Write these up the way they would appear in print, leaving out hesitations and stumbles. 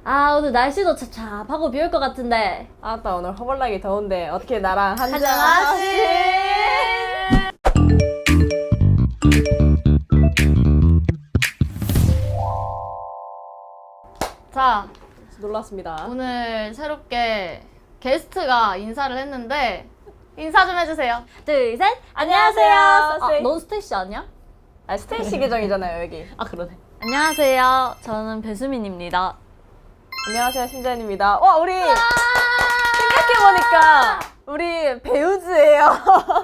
아, 오늘 날씨도 찹찹하고 비 올 것 같은데. 아따 오늘 허벌나게 더운데 어떻게 나랑 한잔 하지? 자, 놀랐습니다. 오늘 새롭게 게스트가 인사를 했는데 인사 좀 해주세요. 둘, 셋. 안녕하세요. 아, 넌 스테이시 아니야? 아 스테이시 계정이잖아요 여기. 아, 그러네. 안녕하세요. 저는 배수민입니다. 안녕하세요 신자연입니다. 와 우리 생각해보니까 우리 배우즈예요.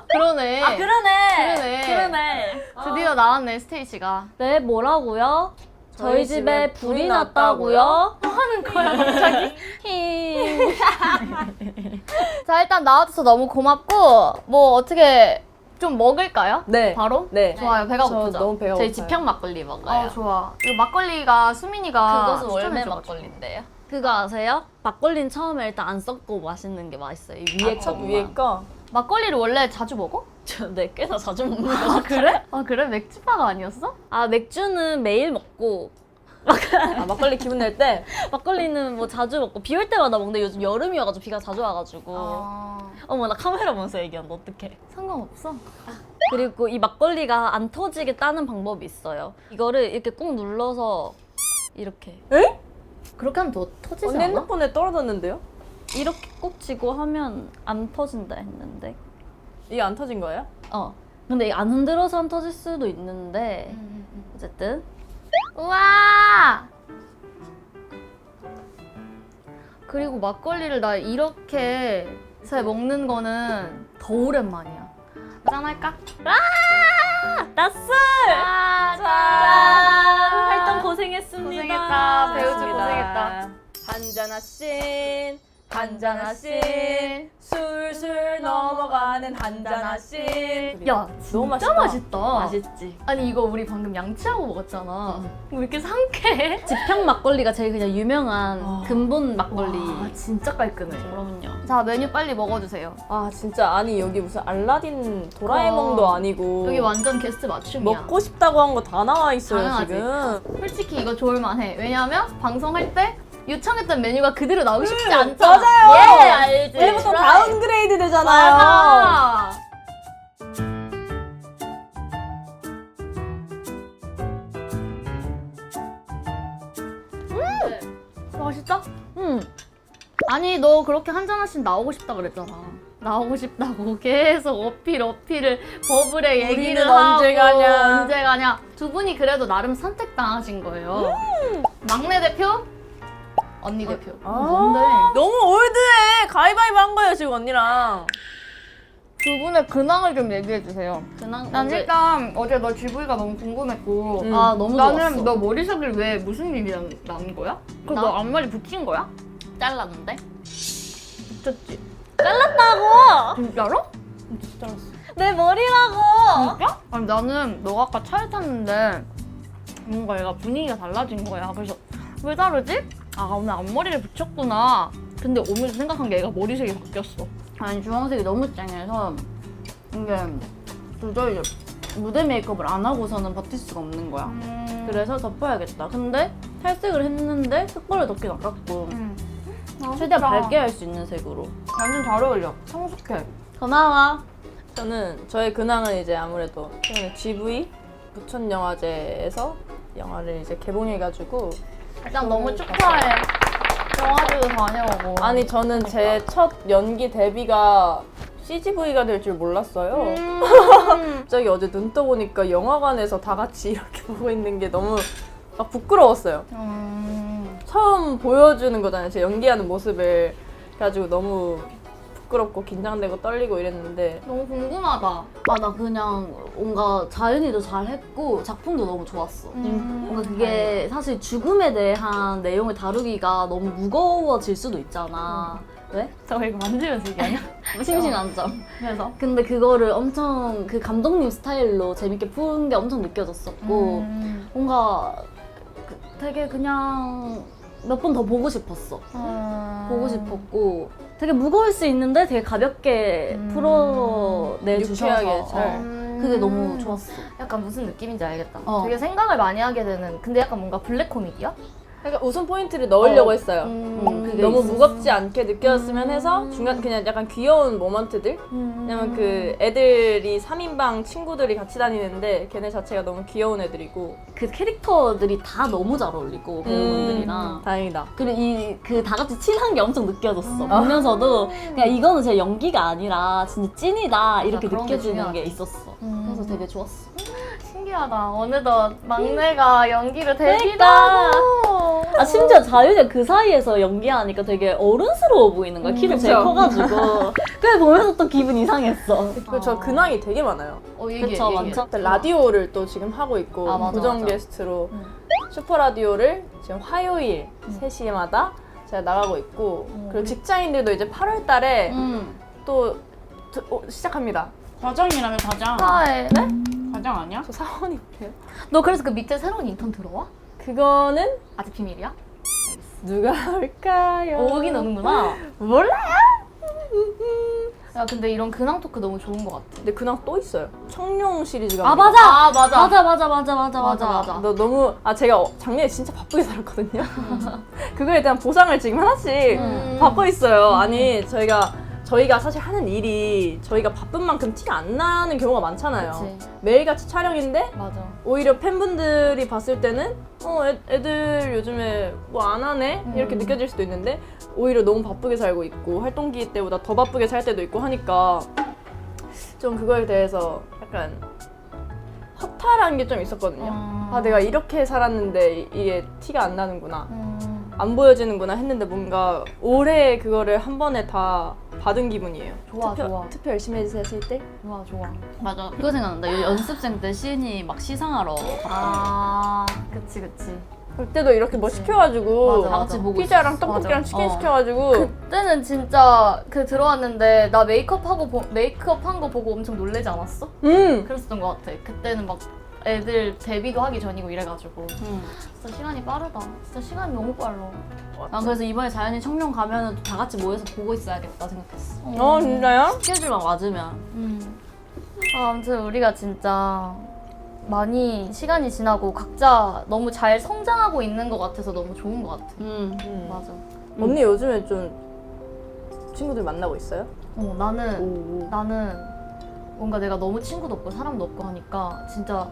그러네. 아, 그러네. 그러네. 드디어 나왔네, 스테이시가. 네, 뭐라고요? 저희 집에 불이 났다고요? 뭐 하는 거야, 갑자기? 자, 일단 나와줘서 너무 고맙고 뭐 어떻게 좀 먹을까요? 네. 바로? 네. 좋아요. 배가 저 고프죠? 너무 배가 저희 고파요. 지평 막걸리 먹어요. 좋아. 이거 막걸리가 수민이가 그것은 월매 추천해줘가지고. 막걸리인데요. 그거 아세요? 막걸리는 처음에 일단 안 썩고 맛있는 게 맛있어요. 이 위에 첫 것만. 위에 거. 막걸리를 원래 자주 먹어? 네, 꽤나 자주 먹는 거 같아요. 그래? 아, 그래? 맥주바가 아니었어? 아, 맥주는 매일 먹고 아 막걸리 기분 낼 때. 막걸리는 뭐 자주 먹고 비 올 때마다 먹는데 요즘 여름이어가지고 비가 자주 와가지고 어머, 나 카메라 보면서 얘기한다. 어떡해. 상관없어. 그리고 이 막걸리가 안 터지게 따는 방법이 있어요. 이거를 이렇게 꾹 눌러서 이렇게 에? 그렇게 하면 더 터지지 언니 않아? 핸드폰에 떨어졌는데요? 이렇게 꾹 쥐고 하면 안 터진다 했는데 이게 안 터진 거예요? 근데 이게 안 흔들어서 안 터질 수도 있는데 어쨌든 우와! 그리고 막걸리를 나 이렇게 잘 먹는 거는 더 오랜만이야. 짠할까? 나스! 짠! 활동 고생했습니다. 고생했다. 배우지 고생했다. 한잔하신 한잔하신 술술 넘어가는 한잔하신. 야, 너무 진짜 맛있다. 맛있다. 맛있지. 아니 이거 우리 방금 양치하고 먹었잖아. 왜 이렇게 상쾌해? 지평 막걸리가 제일 그냥 유명한 아. 근본 막걸리. 아, 진짜 깔끔해. 그럼요. 자, 메뉴 빨리 먹어주세요. 아 진짜 아니 여기 무슨 알라딘 도라에몽도 아니고 여기 완전 게스트 맞춤이야. 먹고 싶다고 한 거 다 나와 있어요 당연하지. 지금. 솔직히 이거 좋을만해. 왜냐면 방송할 때 요청했던 메뉴가 그대로 나오기 쉽지 않잖아. 맞아요. 예, 알지. 우리부터 다운그레이드 되잖아요. 맞아. 맛있다? 아니 너 그렇게 한잔하신 나오고 싶다 그랬잖아. 나오고 싶다고 계속 어필을 버블에 얘기를 우리는 하고 언제 가냐. 언제 가냐. 두 분이 그래도 나름 선택당하신 거예요. 막내 대표, 언니 대표. 뭔데? 너무 올드해. 가위바위보 한 거예요 지금 언니랑. 두 분의 근황을 좀 얘기해 주세요. 근황 난 어제- 일단 어제 너 GV가 너무 궁금했고 아, 너무 나는 좋았어. 너 머리색을 왜 무슨 일이 난 거야? 그럼 나? 너 앞머리 붙인 거야? 잘랐는데? 붙였지? 잘랐다고! 진짜로? 진짜 알았어. 내 머리라고! 진짜? 아니 나는 너가 아까 차에 탔는데 뭔가 얘가 분위기가 달라진 거야. 그래서 왜 다르지? 아 오늘 앞머리를 붙였구나. 근데 오면서 생각한 게 얘가 머리색이 바뀌었어. 아니, 주황색이 너무 쨍해서 이게 도저히 무대 메이크업을 안 하고서는 버틸 수가 없는 거야. 그래서 덮어야겠다. 근데 탈색을 했는데 색깔을 덮긴 아깝고 최대한 밝게 할 수 있는 색으로. 완전 잘 어울려. 성숙해. 고마워. 저는 저의 근황은 이제 아무래도 최근에 GV 부천 영화제에서 영화를 이제 개봉해가지고. 일단 너무 축하해. 영화제도 다녀오고. 아니 저는 제 첫 연기 데뷔가 CGV가 될 줄 몰랐어요. 갑자기 어제 눈 떠보니까 영화관에서 다 같이 이렇게 보고 있는 게 너무 막 부끄러웠어요. 처음 보여주는 거잖아요. 제 연기하는 모습을. 그래가지고 너무 부끄럽고 긴장되고 떨리고 이랬는데 너무 궁금하다. 아, 나 그냥 뭔가 자연이도 잘했고 작품도 너무 좋았어. 뭔가 그게 사실 죽음에 대한 내용을 다루기가 너무 무거워질 수도 있잖아. 왜? 저 이거 만지면서 얘기하냐? 심신안정. 그래서? 근데 그거를 엄청 그 감독님 스타일로 재밌게 푼 게 엄청 느껴졌었고 뭔가 되게 그냥 몇 번 더 보고 싶었어. 보고 싶었고 되게 무거울 수 있는데 되게 가볍게 풀어내주셔서 유쾌하게 잘. 그게 너무 좋았어. 약간 무슨 느낌인지 알겠다. 어. 되게 생각을 많이 하게 되는. 근데 약간 뭔가 블랙 코미디야? 그러니까 웃음 포인트를 넣으려고 했어요. 그게 너무 있었어. 무겁지 않게 느껴졌으면 해서 중간 그냥 약간 귀여운 모먼트들. 왜냐면 그 애들이 3인방 친구들이 같이 다니는데 걔네 자체가 너무 귀여운 애들이고. 그 캐릭터들이 다 너무 잘 어울리고 배우분들이랑 다행이다. 그리고 이 그 다 같이 친한 게 엄청 느껴졌어. 보면서도 그냥 이거는 제 연기가 아니라 진짜 찐이다 이렇게 그런 게 느껴지는 게 중요하지. 있었어. 그래서 되게 좋았어. 신기하다. 어느덧 막내가 연기를 데뷔도 아 심지어 자유제 그 사이에서 연기하니까 되게 어른스러워 보이는 거야. 키도 제일 그쵸. 커가지고. 그래 보면서 또 기분 이상했어. 그리고 저 근황이 되게 많아요. 그쵸, 많죠. 일단 라디오를 또 지금 하고 있고 아, 맞아, 고정 맞아. 게스트로 슈퍼 라디오를 지금 화요일 3시마다 제가 나가고 있고 그리고 직장인들도 이제 8월 달에 또 시작합니다. 과장이라면 과장. 네? 과장 아니야? 저 사원인데요. 너 그래서 그 밑에 새로운 인턴 들어와? 그거는 아직 비밀이야? 누가 올까요? 오긴 오는구나. 몰라요. 야 근데 이런 근황 토크 너무 좋은 것 같아. 근데 근황 또 있어요. 청룡 시리즈가. 아 맞아. 아 맞아. 맞아. 너 너무 제가 작년에 진짜 바쁘게 살았거든요. 그거에 대한 보상을 지금 하나씩 받고 있어요. 아니 저희가 사실 하는 일이 저희가 바쁜 만큼 티가 안 나는 경우가 많잖아요. 그치. 매일같이 촬영인데 맞아. 오히려 팬분들이 봤을 때는 애들 요즘에 뭐 안 하네? 이렇게 느껴질 수도 있는데 오히려 너무 바쁘게 살고 있고 활동기 때보다 더 바쁘게 살 때도 있고 하니까 좀 그거에 대해서 약간 허탈한 게 좀 있었거든요. 아 내가 이렇게 살았는데 이게 티가 안 나는구나. 안 보여지는구나 했는데 뭔가 올해 그거를 한 번에 다 받은 기분이에요. 좋아, 좋아. 투표 열심히 해주셨을 때? 좋아. 맞아. 그거 생각난다. 연습생 때 시인이 막 시상하러 갔다. 아 그치. 그때도 이렇게 뭐 시켜가지고 맞아, 다 같이 보고 피자랑 있었어. 떡볶이랑 맞아. 치킨 어. 시켜가지고 그때는 진짜 그 들어왔는데 나 메이크업 한 거 보고 엄청 놀라지 않았어? 그랬었던 것 같아. 그때는 막 애들 데뷔도 하기 전이고 이래가지고 진짜 시간이 빠르다. 진짜 시간이 너무 빨라. 난 그래서 이번에 자연이 청룡 가면은 다 같이 모여서 보고 있어야겠다 생각했어. 진짜요? 스케줄만 맞으면. 아무튼 우리가 진짜 많이 시간이 지나고 각자 너무 잘 성장하고 있는 것 같아서 너무 좋은 것 같아. 맞아. 언니 요즘에 좀 친구들 만나고 있어요? 나는 뭔가 내가 너무 친구도 없고 사람도 없고 하니까 진짜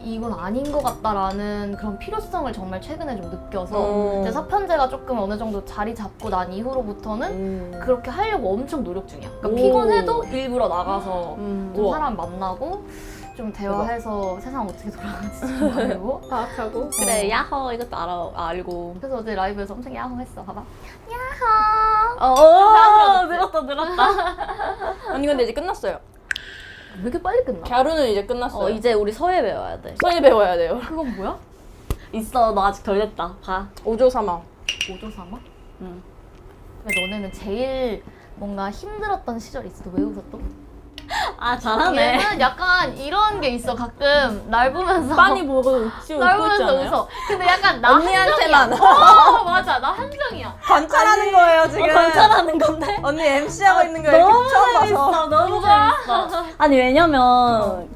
이건 아닌 것 같다라는 그런 필요성을 정말 최근에 좀 느껴서 이제 사편제가 조금 어느 정도 자리 잡고 난 이후로부터는 그렇게 하려고 엄청 노력 중이야. 그러니까 오. 피곤해도 일부러 나가서 좀 우와. 사람 만나고 좀 대화해서 세상 어떻게 돌아가는지 좀 알고 파악하고 그래 야호 이것도 알고. 그래서 어제 라이브에서 엄청 야호 했어. 봐봐. 늘었다. 언니 근데 이제 끝났어요. 왜 이렇게 빨리 끝나? 갸루는 이제 끝났어요. 이제 우리 서예 배워야 돼. 서예 배워야 돼요. 그건 뭐야? 있어 너 아직 덜 됐다. 봐. 오조사마. 오조사마? 응. 근데 너네는 제일 뭔가 힘들었던 시절이 있어. 너 왜 웃었어? 아 잘하네. 얘는 약간 이런 게 있어. 가끔 날 보면서 빤히 보고 웃지 날 웃고 있지 보면서 않아요? 웃어. 근데 약간 나 언니한테만. 한정이야. 맞아. 나 한정이야. 관찰하는 거예요 지금. 관찰하는 건데. 언니 MC 하고 있는 거 너무 이렇게 처음 봐서. 재밌어. 너무 재밌어. 아니 왜냐면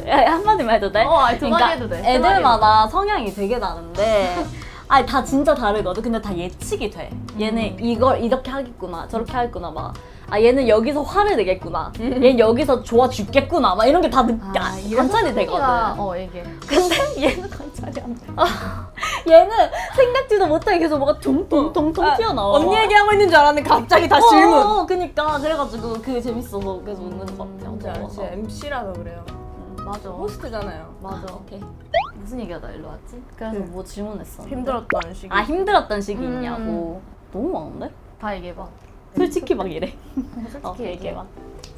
한마디만 해도 돼? 아니, 두 마디 해도 돼. 세 마디 애들마다 성향이 되게 다른데 아니 다 진짜 다르거든. 근데 다 예측이 돼. 얘는 이걸 이렇게 하겠구나 저렇게 하겠구나 막. 아 얘는 여기서 화를 내겠구나. 얘는 여기서 좋아 죽겠구나. 막 이런 게 다 관찰이 되거든. 얘기해. 근데 얘는 관찰이 안 돼. 얘는 생각지도 못하게 계속 뭐가 동통통통 튀어나와. 언니 얘기하고 있는 줄 알았는데 갑자기 다 질문. 그니까 그래가지고 그게 재밌어서 계속 웃는 것 같아. 진짜 역시 MC라서 그래요. 맞아. 호스트잖아요. 맞아. 오케이. 무슨 얘기하다 일로 왔지? 그래서 뭐 질문했어? 힘들었던 시기. 아 힘들었던 시기 있냐고. 너무 많은데? 다 얘기해봐. 솔직히 막 이래. 솔직히 얘기해봐.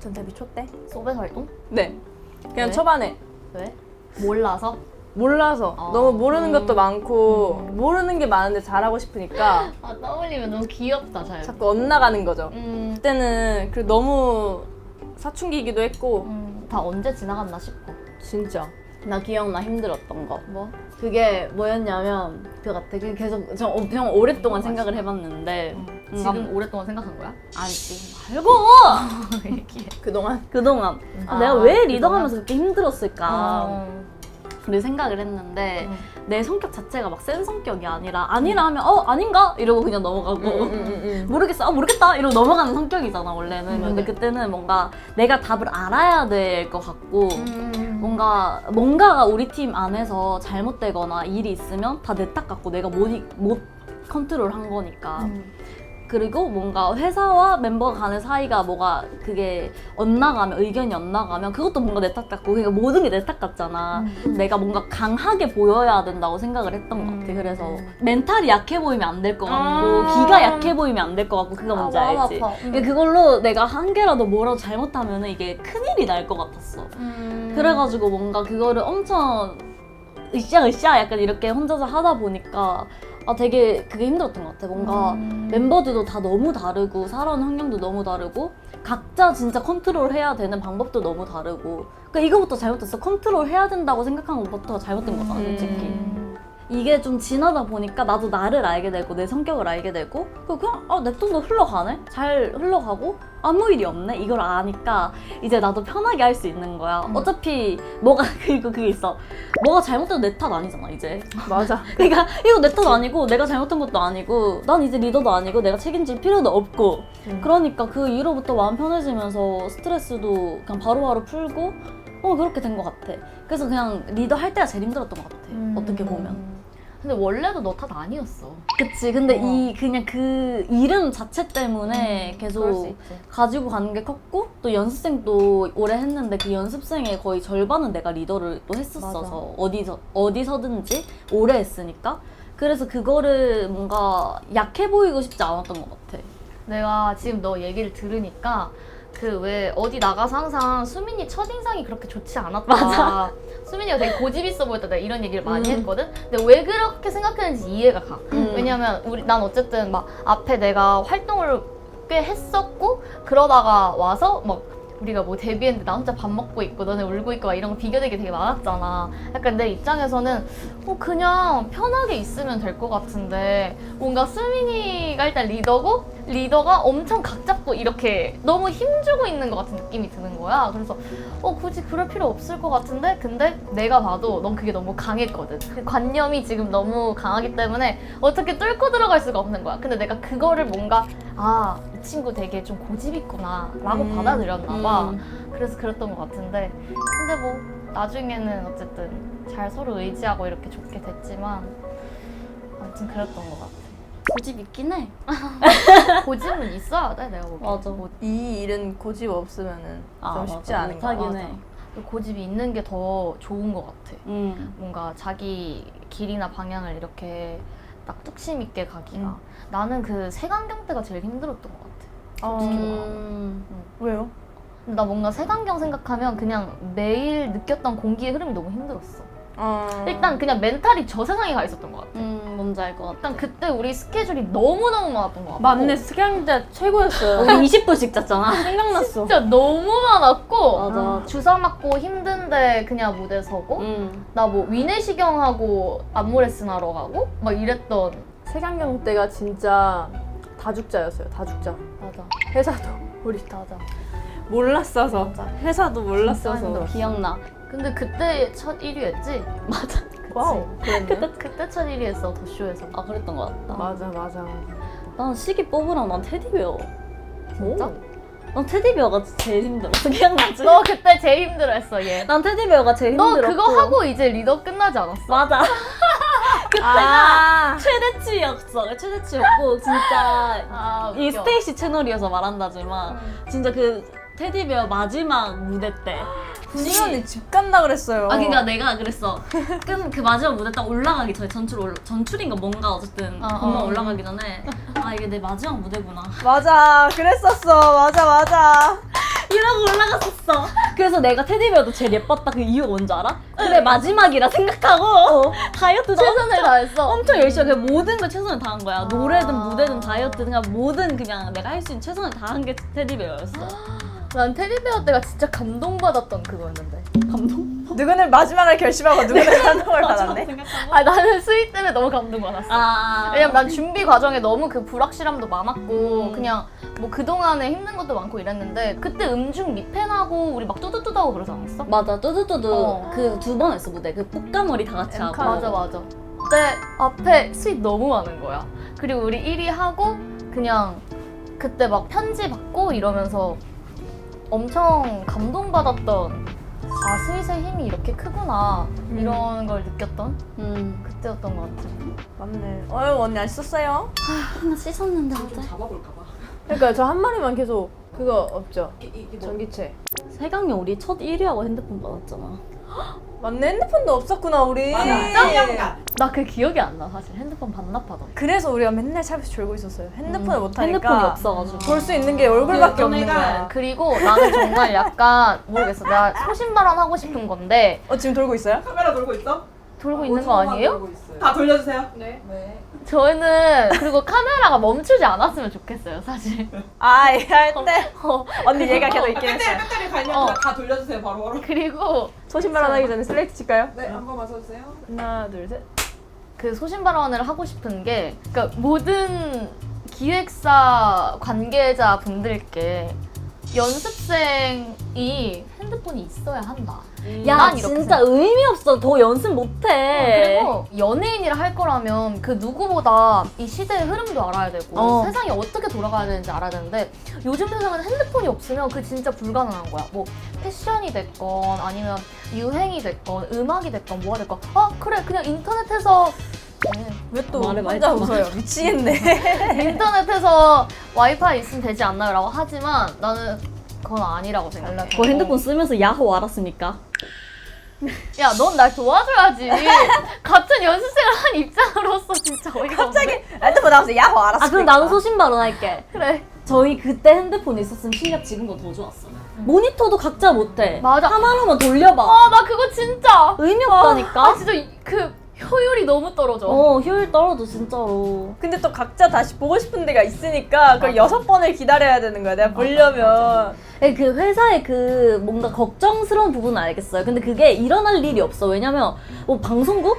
전 데뷔 초 때? 소배 활동? 네. 그냥 왜? 초반에 왜? 몰라서? 몰라서 너무 모르는 것도 많고 모르는 게 많은데 잘하고 싶으니까 아 떠올리면 너무 귀엽다 잘. 자꾸 엇나가는 거죠. 음, 그때는 그 너무 사춘기이기도 했고 다 언제 지나갔나 싶어. 진짜 나 기억나 힘들었던 거. 뭐? 그게 뭐였냐면 그 같아. 그 계속 좀 엄청 오랫동안 생각을 해봤는데 지금 오랫동안 생각한 거야? 아니 지금 말고 얘기해. 그동안 그동안 내가 왜 리더하면서 그렇게 힘들었을까. 생각을 했는데 내 성격 자체가 막 센 성격이 아니라 하면 아닌가? 이러고 그냥 넘어가고 모르겠어 모르겠다 이러고 넘어가는 성격이잖아 원래는. 근데 그때는 뭔가 내가 답을 알아야 될 것 같고 뭔가가 우리 팀 안에서 잘못되거나 일이 있으면 다 내 탓 같고 내가 못 컨트롤한 거니까. 그리고 뭔가 회사와 멤버 간의 사이가 뭐가 그게 엇나가면 의견이 엇나가면 그것도 뭔가 내 탓 같고 그러니까 모든 게 내 탓 같잖아. 내가 뭔가 강하게 보여야 된다고 생각을 했던 것 같아. 그래서 멘탈이 약해 보이면 안 될 것 같고 기가 약해 보이면 안 될 것 같고 그거 뭔지 알지? 그러니까 그걸로 내가 한 개라도 뭐라도 잘못하면 이게 큰일이 날 것 같았어. 그래가지고 뭔가 그거를 엄청 으쌰으쌰 약간 이렇게 혼자서 하다 보니까 되게 그게 힘들었던 것 같아. 뭔가 멤버들도 다 너무 다르고 살아온 환경도 너무 다르고 각자 진짜 컨트롤 해야 되는 방법도 너무 다르고 그러니까 이거부터 잘못됐어. 컨트롤 해야 된다고 생각한 것부터 잘못된 거잖아 솔직히. 이게 좀 지나다 보니까 나도 나를 알게 되고 내 성격을 알게 되고 그냥 냅둬도 흘러가네? 잘 흘러가고 아무 일이 없네? 이걸 아니까 이제 나도 편하게 할 수 있는 거야. 어차피 그리고 그게 있어. 뭐가 잘못돼도 내 탓 아니잖아 이제. 맞아. 그러니까 이거 내 탓 아니고 내가 잘못한 것도 아니고 난 이제 리더도 아니고 내가 책임질 필요도 없고 그러니까 그 이후로부터 마음 편해지면서 스트레스도 그냥 바로바로 풀고 그렇게 된 것 같아. 그래서 그냥 리더 할 때가 제일 힘들었던 것 같아. 어떻게 보면. 근데 원래도 너 탓 아니었어. 그치. 근데 그냥 그 이름 자체 때문에 그럴 수 계속 있지. 가지고 가는 게 컸고 또 연습생도 오래 했는데 그 연습생의 거의 절반은 내가 리더를 또 했었어서 어디서든지 오래 했으니까 그래서 그거를 뭔가 약해 보이고 싶지 않았던 것 같아. 내가 지금 너 얘기를 들으니까 그 왜 어디 나가서 항상 수민이 첫인상이 그렇게 좋지 않았다. 맞아. 수민이가 되게 고집 있어 보였다. 내가 이런 얘기를 많이 했거든. 근데 왜 그렇게 생각했는지 이해가 가. 왜냐면 난 어쨌든 막 앞에 내가 활동을 꽤 했었고 그러다가 와서 막 우리가 뭐 데뷔했는데 나 혼자 밥 먹고 있고 너네 울고 있고 막 이런 거 비교되게 되게 많았잖아. 약간 내 입장에서는 그냥 편하게 있으면 될 것 같은데 뭔가 수민이가 일단 리더가 엄청 각 잡고 이렇게 너무 힘주고 있는 것 같은 느낌이 드는 거야. 그래서 굳이 그럴 필요 없을 것 같은데 근데 내가 봐도 넌 그게 너무 강했거든. 그 관념이 지금 너무 강하기 때문에 어떻게 뚫고 들어갈 수가 없는 거야. 근데 내가 그거를 뭔가 이 친구 되게 좀 고집 있구나 라고 받아들였나 봐. 그래서 그랬던 것 같은데 근데 뭐 나중에는 어쨌든 잘 서로 의지하고 이렇게 좋게 됐지만 아무튼 그랬던 것 같아. 고집 있긴 해. 고집은 있어야 돼 내가 보기엔. 맞아. 이 일은 고집 없으면은 좀 쉽지 않은 거 못하긴 같아. 해. 고집이 있는 게 더 좋은 것 같아. 음. 뭔가 자기 길이나 방향을 이렇게 딱 뚝심 있게 가기가. 나는 그 색안경 때가 제일 힘들었던 것 같아. 왜요? 나 뭔가 색안경 생각하면 그냥 매일 느꼈던 공기의 흐름이 너무 힘들었어. 일단 그냥 멘탈이 저 세상에 가 있었던 것 같아. 뭔지 알 것 같아. 일단 그때 우리 스케줄이 너무너무 많았던 것 같고 맞네. 스키장자 최고였어요. 우리 20분씩 잤잖아. 생각났어. 진짜 너무 많았고 맞아. 주사 맞고 힘든데 그냥 무대 서고 나 뭐 위내시경하고 안무레슨 하러 가고 막 이랬던. 색안경 때가 진짜 다죽자였어요. 다죽자. 맞아. 회사도 우리 다 몰랐어서. 맞아. 회사도 진짜 몰랐어서. 힘들었어. 기억나. 근데 그때 첫 1위 했지? 맞아. 와우. 그랬네. 그때 첫 1위 했어 더쇼에서. 그랬던 것 같다. 맞아. 난 시기 뽑으랑 난 테디베어. 진짜? 난 테디베어가 제일 힘들었어. 기억나지? 너 그때 제일 힘들어했어 얘. 난 테디베어가 제일 너 힘들었고. 그거 하고 이제 리더 끝나지 않았어? 맞아. 아. 최대치였어. 최대치였고 진짜 이 웃겨. 스테이시 채널이어서 말한다지만 진짜 그 테디베어 마지막 무대 때 수연이 집 간다 그랬어요. 그러니까 내가 그랬어. 그 마지막 무대 딱 올라가기 전에 전출인가 뭔가 어쨌든 금방 올라가기 전에 이게 내 마지막 무대구나 맞아. 그랬었어. 맞아. 이러고 올라갔었어. 그래서 내가 테디베어도 제일 예뻤다. 그 이유가 뭔지 알아? 그래 마지막이라 생각하고 다이어트 최선을 다했어. 엄청 열심히 그냥 모든 걸 최선을 다한 거야. 노래든 무대든 다이어트든 그냥 모든 그냥 내가 할 수 있는 최선을 다한 게 테디베어였어. 난 테디베어 때가 진짜 감동받았던 그거였는데. 감동? 누구는 마지막을 결심하고 누구는 감동을 받았네. 아 나는 스윗 때문에 너무 감동받았어. 아. 왜냐면 난 준비 과정에 너무 그 불확실함도 많았고 그냥 뭐 그동안에 힘든 것도 많고 이랬는데 그때 음중 미팬하고 우리 막 뚜두뚜두하고 그러지 않았어? 맞아, 뚜두뚜두 어. 그 2번 했어 무대. 그 꽃가머리 다 같이 하고. 맞아. 그때 앞에 스윗 너무 많은 거야. 그리고 우리 1위 하고 그냥 그때 막 편지 받고 이러면서 엄청 감동받았던 아 스윗의 힘이 이렇게 크구나 이런 걸 느꼈던 그때였던 것 같아. 맞네. 어유 언니 안 씻었어요? 하나 씻었는데 어제. 그러니까 저 한 마리만 계속 그거 없죠? 전기체. 세강이 우리 첫 1위하고 핸드폰 받았잖아. 맞네. 핸드폰도 없었구나 우리. 나 그 기억이 안 나 사실 핸드폰 반납하던. 그래서 우리가 맨날 샵에서 졸고 있었어요. 핸드폰을 못 하니까. 핸드폰이 없어가지고. 볼 수 있는 게 얼굴밖에 없는 거야. 그리고 나는 정말 약간 모르겠어. 나 소신 발언하고 싶은 건데 지금 돌고 있어요? 카메라 돌고 있어? 돌고 있는 거 아니에요? 다 돌려주세요. 네. 저희는 그리고 카메라가 멈추지 않았으면 좋겠어요 사실. 아, 얘할 때. 언니 얘가 계속 있긴 했어요. 배터리 갈면 다 돌려주세요 바로. 그리고 소신발언 하기 전에 슬레이트 칠까요? 네, 한 번만 써주세요. 하나, 둘, 셋. 그 소신 발언을 하고 싶은 게 그러니까 모든 기획사 관계자 분들께 연습생이 핸드폰이 있어야 한다. 야 난 이렇게 진짜 의미 없어. 더 연습 못해. 그리고 연예인이라 할 거라면 그 누구보다 이 시대의 흐름도 알아야 되고 세상이 어떻게 돌아가야 되는지 알아야 되는데 요즘 세상은 핸드폰이 없으면 그 진짜 불가능한 거야. 뭐 패션이 됐건 아니면 유행이 됐건 음악이 됐건 뭐가 됐건 그래 그냥 인터넷에서 왜 또 말을 많이 혼자 했구나. 웃어요? 미치겠네. 인터넷에서 와이파이 있으면 되지 않나요? 라고 하지만 나는 그건 아니라고 생각해. 그 핸드폰 쓰면서 야호 알았습니까? 야, 넌 날 도와줘야지. 같은 연습생을 한 입장으로서 진짜 어이가 갑자기 없네. 핸드폰 나와서 야호 알았어. 아 그럼 나도 소신 발언할게. 그래. 저희 그때 핸드폰 있었으면 실력 지금보다 더 좋았어. 모니터도 각자 못해. 맞아. 하나로만 돌려봐. 나 그거 진짜. 의미 없다니까. 진짜 그 효율이 너무 떨어져. 효율 떨어져 진짜로. 근데 또 각자 다시 보고 싶은 데가 있으니까 그걸 6번을 기다려야 되는 거야. 내가 보려면. 그 회사의 그 뭔가 걱정스러운 부분은 알겠어요. 근데 그게 일어날 일이 없어. 왜냐면 뭐 방송국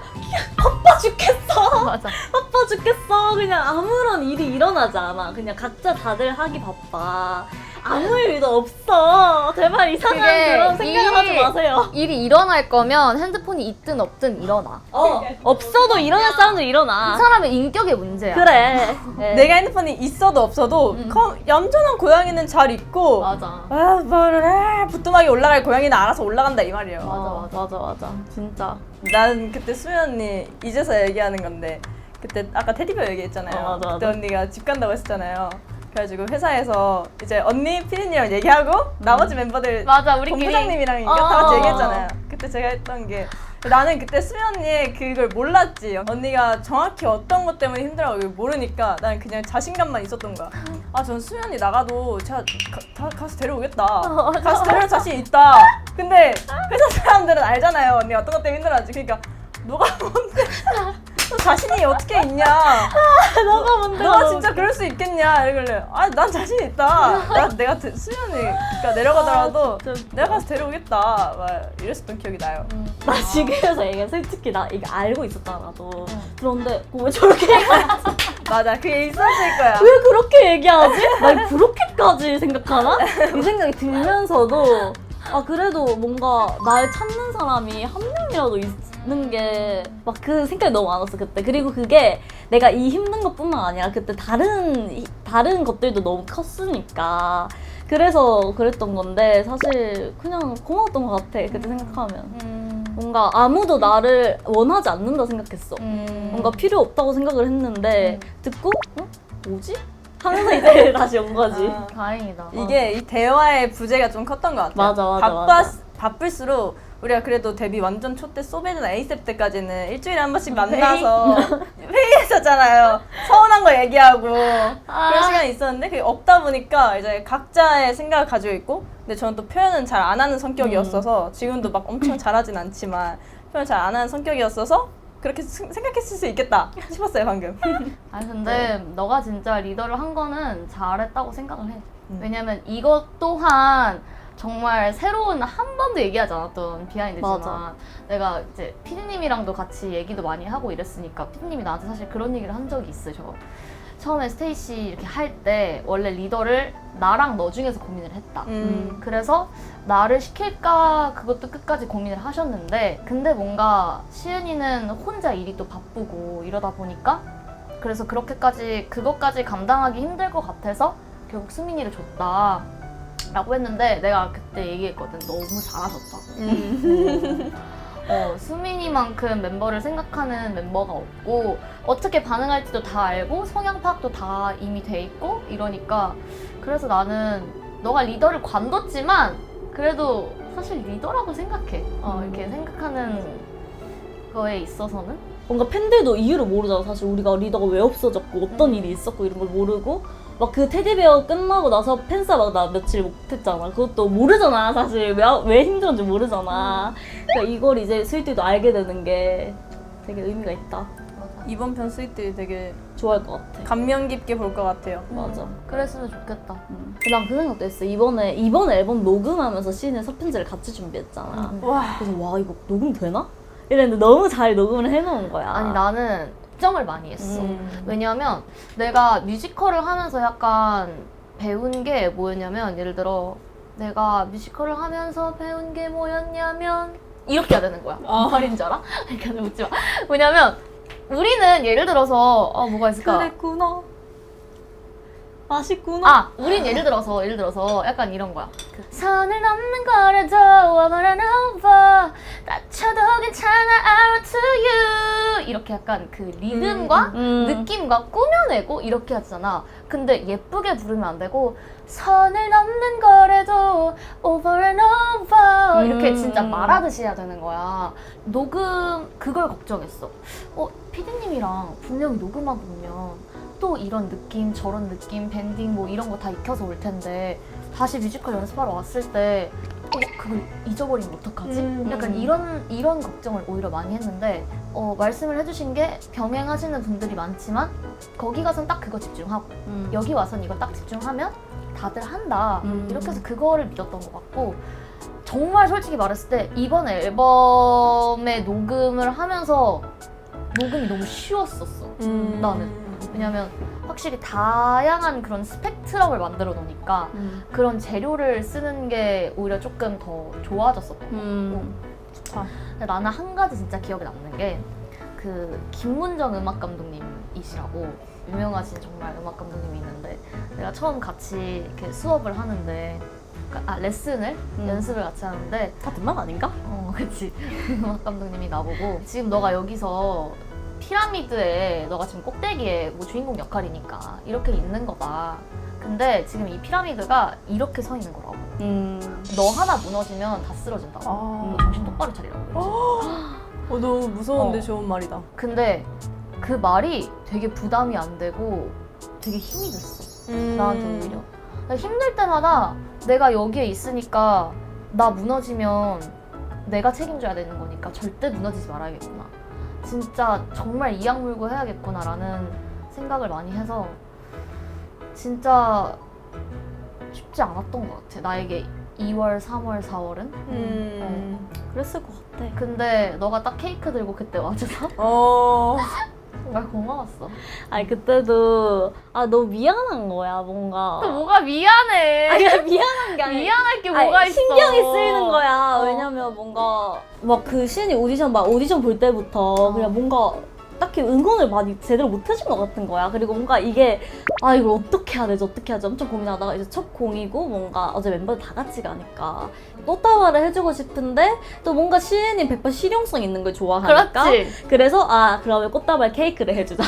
바빠 죽겠어. 맞아. 바빠 죽겠어. 그냥 아무런 일이 일어나지 않아. 그냥 각자 다들 하기 바빠. 아무 일도 없어. 제발 이상한 그게 그런 생각을 하지 마세요. 일이 일어날 거면 핸드폰이 있든 없든 일어나. 없어도 일어날 사람들 이 일어나. 사람의 인격의 문제야. 그래. 네. 내가 핸드폰이 있어도 없어도 얌전한 고양이는 잘 있고 맞아. 뭐를 해 부뚜막이 올라갈 고양이는 알아서 올라간다 이 말이에요. 맞아. 진짜. 나는 그때 수면 언니 이제서 얘기하는 건데 그때 아까 테디베어 얘기했잖아요. 맞아. 그때 언니가 집 간다고 했었잖아요. 그래가지고 회사에서 이제 언니 피디님이랑 얘기하고 나머지 멤버들 맞아, 우리끼리. 본부장님이랑 다 같이 얘기했잖아요. 그때 제가 했던 게 나는 그때 수면 언니의 그걸 몰랐지. 언니가 정확히 어떤 것 때문에 힘들어하고 이걸 모르니까 나는 그냥 자신감만 있었던 거야. 전 수면 언니 나가도 제가 가서 데려오겠다. 가서 데려올 자신 있다. 근데 회사 사람들은 알잖아요. 언니 어떤 것 때문에 힘들어하지. 그러니까 너가 뭔데? 너 자신이 어떻게 있냐? 너가 뭔데? 너가 진짜 그럴 수 있겠냐? 이러길래 난 자신 있다. 내가 수면이가 내려가더라도 내가 가서 데려오겠다. 막 이랬었던 기억이 나요. 나 지금에서 얘기해. 솔직히 나 이거 알고 있었잖아 나도. 그런데 왜 저렇게 얘기하지? 맞아, 그게 있었을 거야. 왜 그렇게 얘기하지? 날 그렇게까지 생각하나? 이 생각이 들면서도 그래도 뭔가 날 찾는 사람이 한 명이라도 있는 게 막 그 생각이 너무 많았어 그때. 그리고 그게 내가 이 힘든 것뿐만 아니라 그때 다른 것들도 너무 컸으니까 그래서 그랬던 건데 사실 그냥 고마웠던 것 같아 그때 생각하면. 뭔가 아무도 나를 원하지 않는다 생각했어. 뭔가 필요 없다고 생각을 했는데 듣고 뭐지? 하면서 이제 다시 온 거지. 다행이다. 이게 이 대화의 부재가 좀 컸던 것 같아요. 맞아. 바쁠수록 우리가 그래도 데뷔 완전 초 때 소베드나 에이셉 때까지는 일주일에 한 번씩 만나서 회의했었잖아요. 서운한 거 얘기하고 그런 시간이 있었는데 그게 없다 보니까 이제 각자의 생각을 가지고 있고 근데 저는 또 표현은 잘 안 하는 성격이었어서 지금도 막 엄청 잘하진 않지만 표현 잘 안 하는 성격이었어서 그렇게 생각했을 수 있겠다 싶었어요 방금. 아니 근데 너가 진짜 리더를 한 거는 잘했다고 생각을 해. 왜냐면 이것 또한 정말 새로운 한 번도 얘기하지 않았던 비하인드지만 맞아. 내가 이제 피디님이랑도 같이 얘기도 많이 하고 이랬으니까 피디님이 나한테 사실 그런 얘기를 한 적이 있으셔. 처음에 스테이시 이렇게 할 때 원래 리더를 나랑 너 중에서 고민을 했다. 그래서 나를 시킬까 그것도 끝까지 고민을 하셨는데 근데 뭔가 시은이는 혼자 일이 또 바쁘고 이러다 보니까 그래서 그것까지 감당하기 힘들 것 같아서 결국 수민이를 줬다 라고 했는데 내가 그때 얘기했거든. 너무 잘하셨다고. 수민이만큼 멤버를 생각하는 멤버가 없고 어떻게 반응할지도 다 알고 성향 파악도 다 이미 돼 있고 이러니까 그래서 나는 너가 리더를 관뒀지만 그래도 사실 리더라고 생각해. 이렇게 생각하는 거에 있어서는 뭔가 팬들도 이유를 모르잖아. 사실 우리가 리더가 왜 없어졌고 어떤 일이 있었고 이런 걸 모르고 막 그 테디베어 끝나고 나서 팬싸 막 나 며칠 못했잖아. 그것도 모르잖아. 사실 왜 힘들었는지 모르잖아. 그러니까 이걸 이제 스위트도 알게 되는 게 되게 의미가 있다. 이번 편 스윗들이 되게 좋아할 것 같아. 감명 깊게 볼 것 같아요. 맞아. 그랬으면 좋겠다. 난 그 생각도 했어. 이번 앨범 녹음하면서 시인의 서편지를 같이 준비했잖아. 와. 그래서 와 이거 녹음 되나? 이랬는데 너무 잘 녹음을 해놓은 거야. 아니 나는 걱정을 많이 했어. 왜냐면 내가 뮤지컬을 하면서 약간 배운 게 뭐였냐면 예를 들어 내가 뮤지컬을 하면서 배운 게 뭐였냐면 이렇게 해야 되는 거야. 무슨 말인지 알아? 그러니까 웃지 마. 왜냐면 우리는 예를 들어서 뭐가 있을까? 그랬구나. 맛있구나. 우린 예를 들어서 약간 이런 거야. 선을 넘는 거라도 I'm on over 다쳐도 괜찮아 I want to you 이렇게 약간 그 리듬과 느낌과 꾸며내고 이렇게 하잖아. 근데 예쁘게 부르면 안 되고 선을 넘는 거라도 over and over 이렇게 진짜 말하듯이 해야 되는 거야. 녹음 그걸 걱정했어. 피디님이랑 분명히 녹음하고 오면 또 이런 느낌, 저런 느낌, 밴딩 뭐 이런 거 다 익혀서 올 텐데 다시 뮤지컬 연습하러 왔을 때 그걸 잊어버리면 어떡하지? 약간 이런 걱정을 오히려 많이 했는데 말씀을 해주신 게 병행하시는 분들이 많지만 거기 가선 딱 그거 집중하고 여기 와선 이거 딱 집중하면 다들 한다 이렇게 해서 그거를 믿었던 것 같고 정말 솔직히 말했을 때 이번 앨범의 녹음을 하면서 녹음이 너무 쉬웠었어 나는. 왜냐면 확실히 다양한 그런 스펙트럼을 만들어 놓으니까 그런 재료를 쓰는 게 오히려 조금 더 좋아졌었던 것 같고 근데 나는 한 가지 진짜 기억에 남는 게 그 김문정 음악 감독님이시라고 유명하신 정말 음악 감독님이 있는데 내가 처음 같이 이렇게 수업을 하는데 레슨을 연습을 같이 하는데 같은 말 아닌가? 그치. 음악 감독님이 나보고 지금 너가 여기서 피라미드에 너가 지금 꼭대기에 뭐 주인공 역할이니까 이렇게 있는 거다. 근데 지금 이 피라미드가 이렇게 서 있는 거라고. 너 하나 무너지면 다 쓰러진다고. 너 정신 똑바로 차리라고. 너무 무서운데 좋은 말이다. 근데 그 말이 되게 부담이 안 되고 되게 힘이 됐어. 나한테 오히려. 힘들 때마다 내가 여기에 있으니까 나 무너지면 내가 책임져야 되는 거니까 절대 무너지지 말아야겠구나. 진짜 정말 이악 물고 해야겠구나라는 생각을 많이 해서 진짜 쉽지 않았던 것 같아. 나에게 2월, 3월, 4월은. 그랬을 것 같아. 근데 너가 딱 케이크 들고 그때 와줘서 정말 고마웠어. 아니 그때도 너무 미안한 거야 뭔가. 또 뭐가 미안해. 아니 미안한 게 아니라 미안할 게 뭐가 있어. 신경이 쓰이는 거야. 왜냐면 뭔가 막 그 신이 오디션 볼 때부터 그냥 뭔가 딱히 응원을 많이 제대로 못 해준 것 같은 거야. 그리고 뭔가 이게 이걸 어떻게 해야 되지 엄청 고민하다가 이제 첫 공이고 뭔가 어제 멤버들 다 같이 가니까 꽃다발을 해주고 싶은데 또 뭔가 시은이 100% 실용성 있는 걸 좋아하니까 그렇지. 그래서 그러면 꽃다발 케이크를 해주자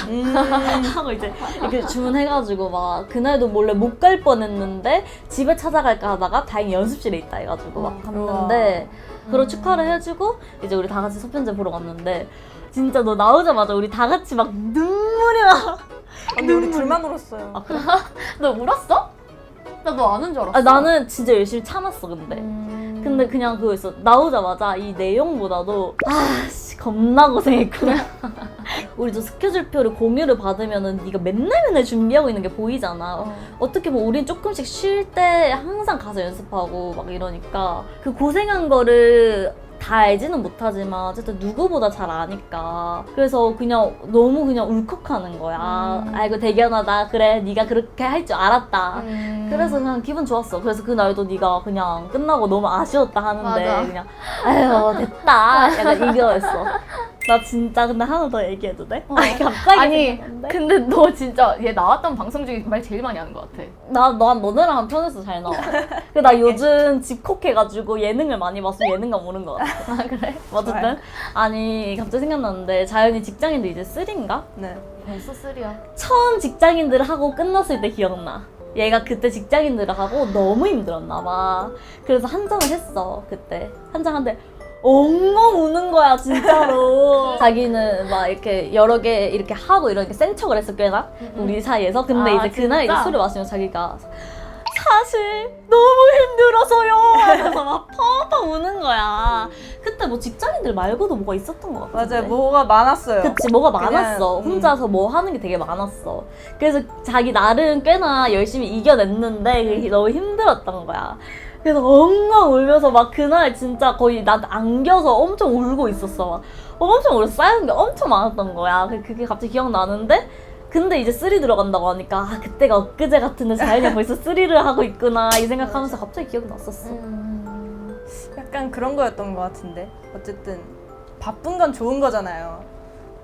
하고 이제 이렇게 주문해가지고 막 그날도 몰래 못 갈 뻔했는데 집에 찾아갈까 하다가 다행히 연습실에 있다 해가지고 막 갔는데 그걸 축하를 해주고 이제 우리 다 같이 서편제 보러 갔는데 진짜 너 나오자마자 우리 다 같이 막 눈물이 나. 근데 우리 둘만 울었어요. 그래? 너 울었어? 나 너 아는 줄 알았어. 나는 진짜 열심히 참았어 근데. 근데 그냥 그거 있어. 나오자마자 이 내용보다도 아씨 겁나 고생했구나. 우리도 스케줄표를 공유를 받으면은 네가 맨날 준비하고 있는 게 보이잖아. 어떻게 보면 우린 조금씩 쉴 때 항상 가서 연습하고 막 이러니까 그 고생한 거를 다 알지는 못하지만 어쨌든 누구보다 잘 아니까 그래서 그냥 너무 그냥 울컥하는 거야. 아이고 대견하다. 그래 네가 그렇게 할 줄 알았다. 그래서 그냥 기분 좋았어. 그래서 그날도 네가 그냥 끝나고 너무 아쉬웠다 하는데 맞아. 그냥 아유 됐다 약간 이거였어. 나 진짜 근데 하나 더 얘기해도 돼? 아니 갑자기 아니 생각났는데? 근데 너 진짜 얘 나왔던 방송 중에 말 제일 많이 하는 것 같아. 너네랑 편해서 잘 나와. 근데 나 요즘 집콕해가지고 예능을 많이 봐서 예능감 오는 것 같아. 아 그래? 어쨌든 좋아요. 아니 갑자기 생각났는데 자연이 직장인들 이제 3인가? 네. 벌써 쓰리야. 처음 직장인들을 하고 끝났을 때 기억나. 얘가 그때 직장인들을 하고 너무 힘들었나 봐. 그래서 한장을 했어 그때. 한장 한데 엉엉 우는 거야 진짜로. 자기는 막 이렇게 여러 개 이렇게 하고 이렇게 센 척을 했어 꽤나 우리 사이에서. 근데 아, 이제 그날 진짜? 이제 술을 마시면 자기가 사실 너무 힘들어서요 하면서 막 펑펑 우는 거야. 그때 뭐 직장인들 말고도 뭐가 있었던 것 같은데. 맞아요. 뭐가 많았어요. 그치 뭐가 그냥, 많았어. 혼자서 뭐 하는 게 되게 많았어. 그래서 자기 나름 꽤나 열심히 이겨냈는데 그게 너무 힘들었던 거야. 그래서 엉엉 울면서 막 그날 진짜 거의 나 안겨서 엄청 울고 있었어. 막 엄청 울었어. 쌓여있는 게 엄청 많았던 거야. 그게 갑자기 기억나는데 근데 이제 3 들어간다고 하니까 아 그때가 엊그제 같은데 자연이 벌써 3를 하고 있구나 이 생각하면서 갑자기 기억이 났었어. 약간 그런 거였던 것 같은데. 어쨌든 바쁜 건 좋은 거잖아요.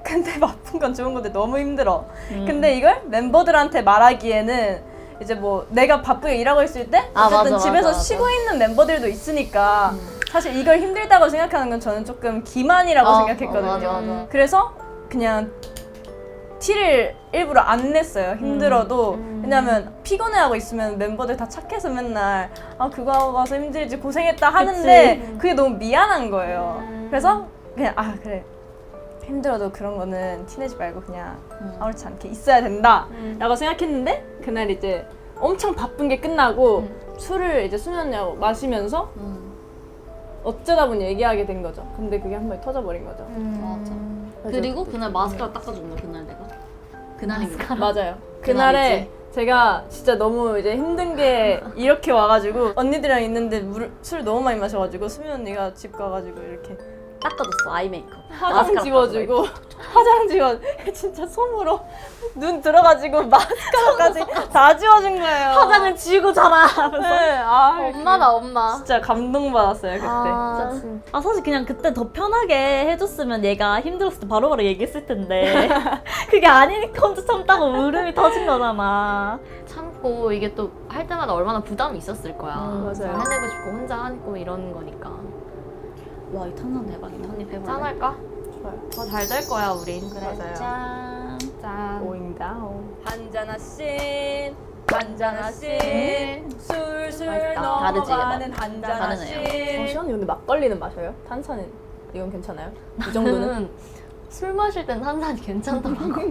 근데 바쁜 건 좋은 건데 너무 힘들어. 근데 이걸 멤버들한테 말하기에는 이제 뭐 내가 바쁘게 일하고 있을 때 아, 어쨌든 맞아, 집에서 맞아, 맞아. 쉬고 있는 멤버들도 있으니까 사실 이걸 힘들다고 생각하는 건 저는 조금 기만이라고 생각했거든요. 맞아. 그래서 그냥 티를 일부러 안 냈어요. 힘들어도. 왜냐면 피곤해하고 있으면 멤버들 다 착해서 맨날 아 그거 하고 가서 힘들지 고생했다 하는데 그게 너무 미안한 거예요. 그래서 그냥 아 그래 힘들어도 그런 거는 티내지 말고 그냥 아무렇지 않게 있어야 된다 라고 생각했는데 그날 이제 엄청 바쁜 게 끝나고 술을 이제 수면하고 마시면서 어쩌다 보니 얘기하게 된 거죠. 근데 그게 한 번에 터져버린 거죠. 맞아. 그리고 그날 마스카라 닦아줬네 그날 내가. 그날인가? 맞아요. 그날에 제가 진짜 너무 이제 힘든 게 이렇게 와가지고 언니들이랑 있는데 술 너무 많이 마셔가지고 수민 언니가 집 가가지고 이렇게 닦아줬어 아이 메이크업. 화장 마스카라 지워주고 화장 지워 진짜 솜으로 눈 들어가지고 마스카라까지 다 지워준 거예요. 화장을 지우고 자라 하면서. 네, 아 엄마다 엄마. 진짜 감동받았어요 그때. 아 사실 그냥 그때 더 편하게 해줬으면 얘가 힘들었을 때 바로바로 얘기했을 텐데 그게 아니니까 혼자 참다고 울음이 터진 거잖아. 참고 이게 또 할 때마다 얼마나 부담이 있었을 거야. 맞아요. 해내고 싶고 혼자 하고 이러는 거니까. 와 이 탄산 대박이다. 한입 해볼래? 짠할까? 좋아요. 더 잘 될 거야 우린. 맞아요. 짠. 짠. Going down. 한잔하신 한잔하신 술술 맛있다. 넘어가는 다르지, 한잔하신. 시원이 근데 막걸리는 마셔요? 탄산은 이건 괜찮아요? 이 정도는? 술 마실 땐 탄산이 괜찮더라고.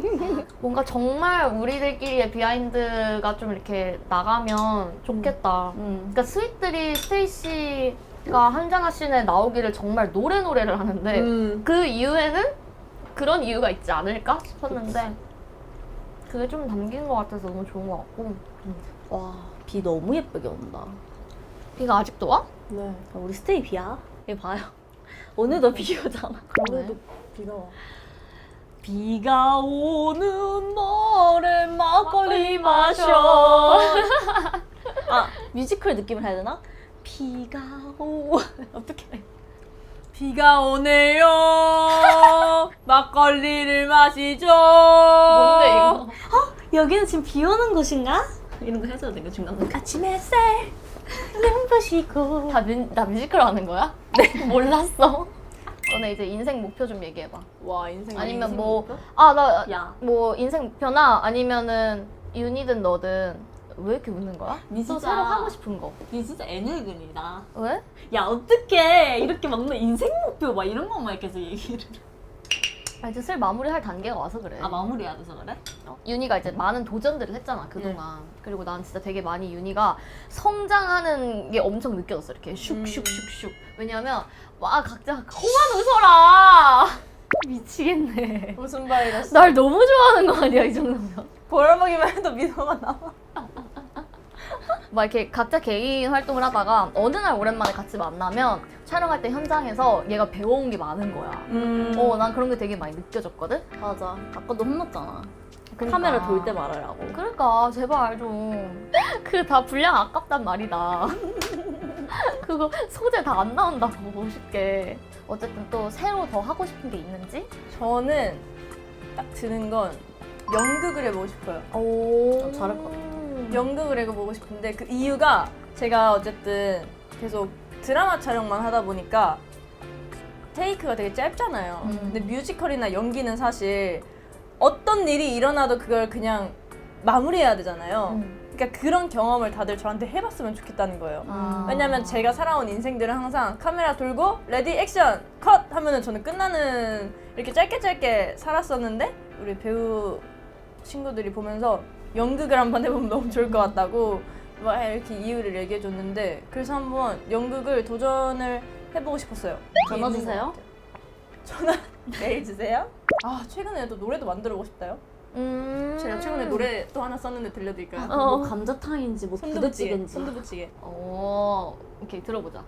뭔가 정말 우리들끼리의 비하인드가 좀 이렇게 나가면 좋겠다. 그러니까 스윗들이 스테이시가 한잔하 씬에 나오기를 정말 노래를 하는데 그 이후에는 그런 이유가 있지 않을까 싶었는데 그게 좀 담긴 것 같아서 너무 좋은 것 같고. 와 비 너무 예쁘게 온다. 비가 아직도 와? 네. 야, 우리 스테이 비야? 이거 봐요. 오늘도 비 오잖아. 오늘도 비가 와. 비가 오는 날에 막걸리 마셔. 아 뮤지컬 느낌을 해야 되나? 비가 오 어떻게 해? 비가 오네요. 막걸리를 마시죠. 뭔데 이거? 여기는 지금 비 오는 곳인가? 이런 거 해줘야 돼. 중간에 아침 햇살 눈부시고. 나 뮤지컬 하는 거야? 네. 몰랐어. 너네 이제 인생 목표 좀 얘기해봐. 와 인생. 아니면 인생 뭐, 목표? 야 뭐 인생 목표나 아니면은 윤이든 너든 왜 이렇게 웃는 거야? 미수자. 또 새로 하고 싶은 거. 니 진짜 애늙은이다. 왜? 야 어떡해 이렇게 막는 인생 목표 막 이런 것만 계속 얘기를 해. 아, 이제 슬 마무리할 단계가 와서 그래. 아 마무리해야 돼서 그래? 윤희가 이제 많은 도전들을 했잖아 그동안. 그리고 난 진짜 되게 많이 윤희가 성장하는 게 엄청 느껴졌어. 이렇게 슉슉슉슉. 왜냐면 와 각자 그만 웃어라. 미치겠네. 무슨 바이러스? 날 너무 좋아하는 거 아니야 이 정도면? 보라보기만 해도 민호가 나와. 막 이렇게 각자 개인 활동을 하다가 어느 날 오랜만에 같이 만나면 촬영할 때 현장에서 얘가 배워온 게 많은 거야. 난 그런 게 되게 많이 느껴졌거든? 맞아. 아까도 혼났잖아. 그러니까. 카메라 돌 때 말하라고. 그러니까 제발 좀. 그 다 분량 아깝단 말이다. 그거 소재 다 안 나온다고 쉽게. 어쨌든 또 새로 더 하고 싶은 게 있는지? 저는 딱 드는 건 연극을 해보고 싶어요. 오. 잘할 것 같아. 연극을 해보고 싶은데 그 이유가 제가 어쨌든 계속 드라마 촬영만 하다 보니까 테이크가 되게 짧잖아요. 근데 뮤지컬이나 연기는 사실 어떤 일이 일어나도 그걸 그냥 마무리해야 되잖아요. 그러니까 그런 경험을 다들 저한테 해봤으면 좋겠다는 거예요. 왜냐면 제가 살아온 인생들은 항상 카메라 돌고 레디 액션 컷 하면은 저는 끝나는 이렇게 짧게 살았었는데 우리 배우 친구들이 보면서 연극을 한번 해보면 너무 좋을 것 같다고 막 이렇게 이유를 얘기해 줬는데 그래서 한번 연극을 도전을 해보고 싶었어요. 전화 주세요. 전화 메일 주세요. 아 최근에 또 노래도 만들어보고 싶다요. 제가 최근에 노래 또 하나 썼는데 들려드릴까요? 뭐 감자탕인지 뭐 부대찌개인지. 손두부찌개. 오케이 들어보자.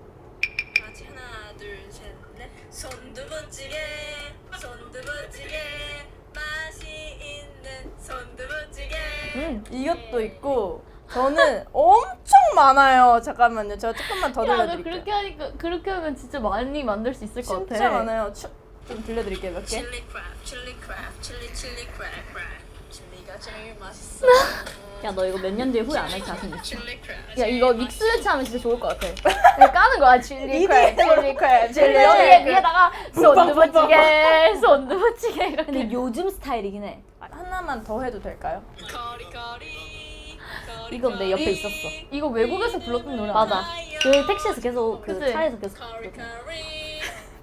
같이 하나 둘셋넷 손두부찌개 손두부찌개 맛이 있는 손두부찌개 이것도 있고 저는 엄청 많아요. 잠깐만요. 제가 조금만 더 야, 너 들려드릴게요. 그렇게 하니까 그렇게 하면 진짜 많이 만들 수 있을 것 같아. 진짜 많아요. 좀 들려드릴게요. 몇 개. 칠리 크랩 칠리 크랩 칠리 크랩 칠리가 제일 맛있어 야 너 이거 몇 년 뒤에 후회 안 할 자신 있어? 칠리 크랩 야 이거 믹스 매치하면 진짜 좋을 것 같아. 그냥 까는 거야 칠리 크랩, 칠리 크랩, 칠리 칠리 여기에 크랩. 위에다가 손두부찌개, 손두부찌개 이렇게. 근데 요즘 스타일이긴 해. 하나만 더 해도 될까요? 거리거리 이건 내 옆에 있었어. 이거 외국에서 불렀던 노래 맞아. 그 택시에서 계속 그 그치? 차에서 계속 거리거리